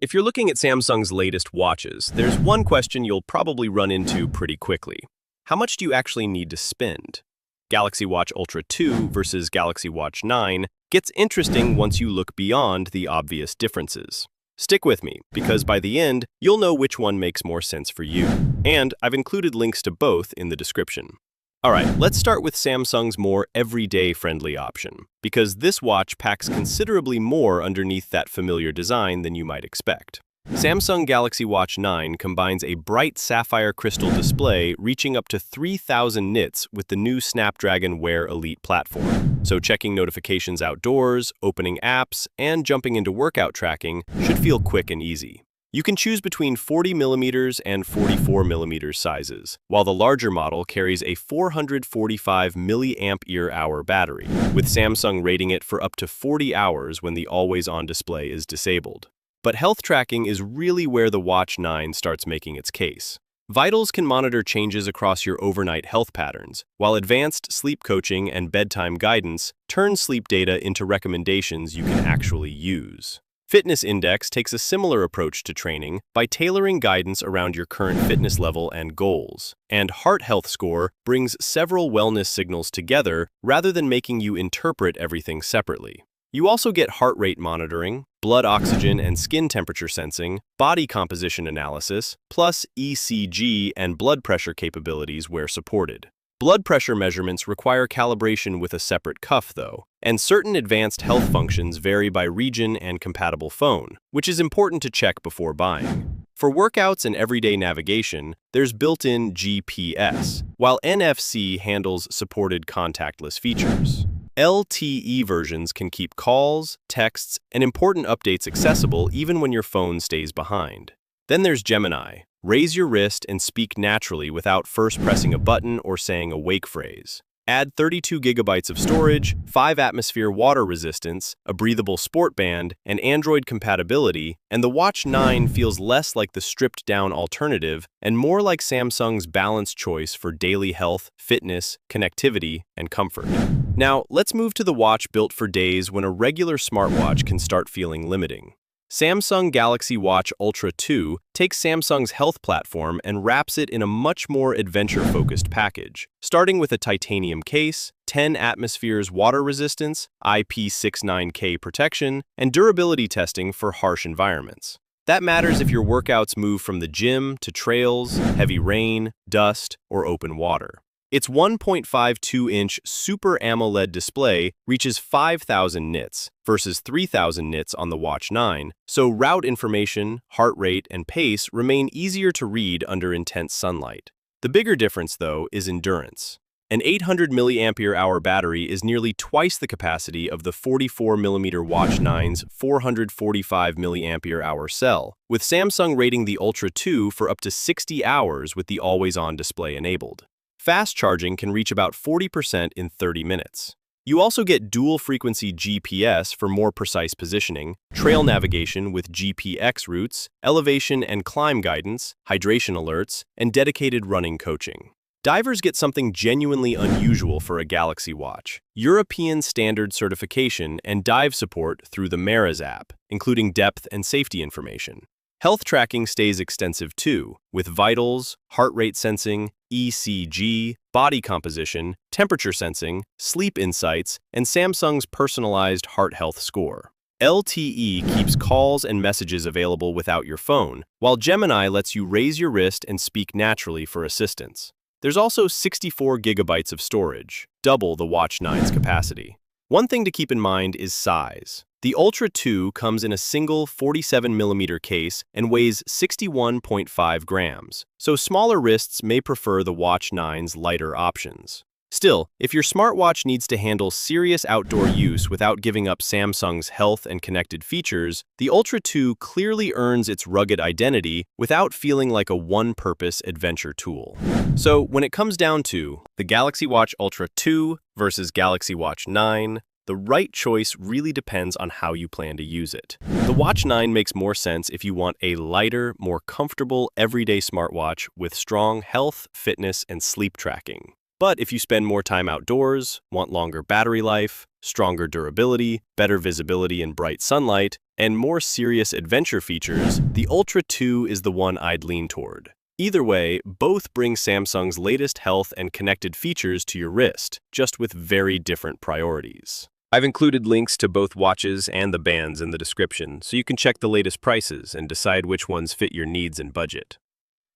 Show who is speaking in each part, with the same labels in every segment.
Speaker 1: If you're looking at Samsung's latest watches, there's one question you'll probably run into pretty quickly. How much do you actually need to spend? Galaxy Watch Ultra 2 versus Galaxy Watch 9 gets interesting once you look beyond the obvious differences. Stick with me, because by the end, you'll know which one makes more sense for you. And I've included links to both in the description. Alright, let's start with Samsung's more everyday-friendly option, because this watch packs considerably more underneath that familiar design than you might expect. Samsung Galaxy Watch 9 combines a bright sapphire crystal display reaching up to 3,000 nits with the new Snapdragon Wear Elite platform. So checking notifications outdoors, opening apps, and jumping into workout tracking should feel quick and easy. You can choose between 40mm and 44mm sizes, while the larger model carries a 445 mAh battery, with Samsung rating it for up to 40 hours when the always-on display is disabled. But health tracking is really where the Watch 9 starts making its case. Vitals can monitor changes across your overnight health patterns, while advanced sleep coaching and bedtime guidance turn sleep data into recommendations you can actually use. Fitness Index takes a similar approach to training by tailoring guidance around your current fitness level and goals. And Heart Health Score brings several wellness signals together rather than making you interpret everything separately. You also get heart rate monitoring, blood oxygen and skin temperature sensing, body composition analysis, plus ECG and blood pressure capabilities where supported. Blood pressure measurements require calibration with a separate cuff, though, and certain advanced health functions vary by region and compatible phone, which is important to check before buying. For workouts and everyday navigation, there's built-in GPS, while NFC handles supported contactless features. LTE versions can keep calls, texts, and important updates accessible even when your phone stays behind. Then there's Gemini. Raise your wrist and speak naturally without first pressing a button or saying a wake phrase. Add 32 gigabytes of storage, 5 atmosphere water resistance, a breathable sport band, and Android compatibility, and the Watch 9 feels less like the stripped-down alternative and more like Samsung's balanced choice for daily health, fitness, connectivity, and comfort. Now, let's move to the watch built for days when a regular smartwatch can start feeling limiting. Samsung Galaxy Watch Ultra 2 takes Samsung's health platform and wraps it in a much more adventure-focused package, starting with a titanium case, 10 atmospheres water resistance, IP69K protection, and durability testing for harsh environments. That matters if your workouts move from the gym to trails, heavy rain, dust, or open water. Its 1.52-inch Super AMOLED display reaches 5,000 nits versus 3,000 nits on the Watch 9, so route information, heart rate, and pace remain easier to read under intense sunlight. The bigger difference, though, is endurance. An 800 mAh battery is nearly twice the capacity of the 44mm Watch 9's 445 mAh cell, with Samsung rating the Ultra 2 for up to 60 hours with the always-on display enabled. Fast charging can reach about 40% in 30 minutes. You also get dual-frequency GPS for more precise positioning, trail navigation with GPX routes, elevation and climb guidance, hydration alerts, and dedicated running coaching. Divers get something genuinely unusual for a Galaxy Watch: European Standard certification and dive support through the Nereides app, including depth and safety information. Health tracking stays extensive too, with vitals, heart rate sensing, ECG, body composition, temperature sensing, sleep insights, and Samsung's personalized heart health score. LTE keeps calls and messages available without your phone, while Gemini lets you raise your wrist and speak naturally for assistance. There's also 64 gigabytes of storage, double the Watch 9's capacity. One thing to keep in mind is size. The Ultra 2 comes in a single 47mm case and weighs 61.5 grams, so smaller wrists may prefer the Watch 9's lighter options. Still, if your smartwatch needs to handle serious outdoor use without giving up Samsung's health and connected features, the Ultra 2 clearly earns its rugged identity without feeling like a one-purpose adventure tool. So, when it comes down to the Galaxy Watch Ultra 2 versus Galaxy Watch 9, the right choice really depends on how you plan to use it. The Watch 9 makes more sense if you want a lighter, more comfortable, everyday smartwatch with strong health, fitness, and sleep tracking. But if you spend more time outdoors, want longer battery life, stronger durability, better visibility in bright sunlight, and more serious adventure features, the Ultra 2 is the one I'd lean toward. Either way, both bring Samsung's latest health and connected features to your wrist, just with very different priorities. I've included links to both watches and the bands in the description, so you can check the latest prices and decide which ones fit your needs and budget.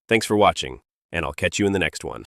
Speaker 1: Thanks for watching, and I'll catch you in the next one.